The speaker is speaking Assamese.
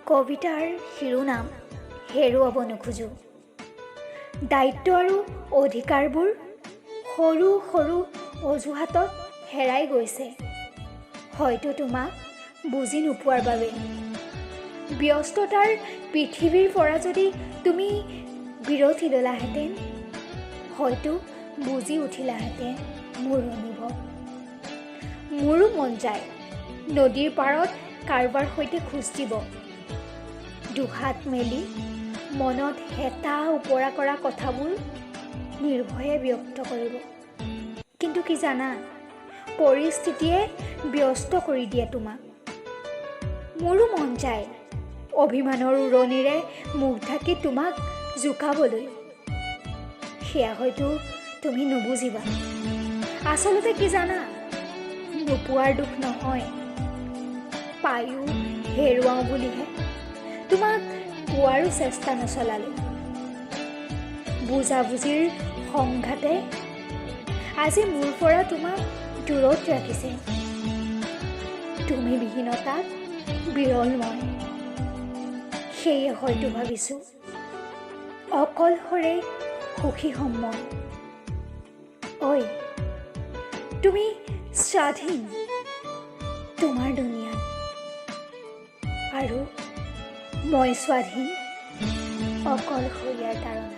কবিতাৰ শিৰোনাম হেৰুৱাব নোখোজো। দায়িত্ব আৰু অধিকাৰবোৰ সৰু সৰু অজুহাতত হেৰাই গৈছে, হয়তো তোমাক বুজি নোপোৱাৰ বাবে। ব্যস্ততাৰ পৃথিৱীৰ পৰা যদি তুমি বিৰতি ল'লাহেঁতেন, হয়তো বুজি উঠিলাহেঁতেন মোৰ অনুভৱ। মোৰো মন যায় নদীৰ পাৰত কাৰোবাৰ সৈতে খোজ দিব, দুহাত মেলি মনত হেতা ওপৰা কৰা কথাবোৰ নিৰ্ভয়ে ব্যক্ত কৰিব। কিন্তু কি জানা, পৰিস্থিতিয়ে ব্যস্ত কৰি দিয়ে তোমাক। মোৰো মন যায় অভিমানৰ উৰণিৰে মুখ ঢাকি তোমাক জোকাবলৈ, সেয়া হয়তো তুমি নুবুজিবা। আচলতে কি জানা, নোপোৱাৰ দুখ নহয়, পায়ো হেৰুৱাওঁ বুলিহে তোমাক পোৱাৰো চেষ্টা নচলালোঁ। বুজাবুজিৰ সংঘাতে আজি মোৰ পৰা তোমাক দূৰত ৰাখিছে। তুমি বিহীনতাত বিৰল মই, সেয়ে হয়তো ভাবিছোঁ অকলশৰে সুখী হ'ম মই। ঐ, তুমি স্বাধীন তোমাৰ দুনিয়াত, আৰু মই স্বাধীন অকলশৰীয়াৰ তাৰণাত।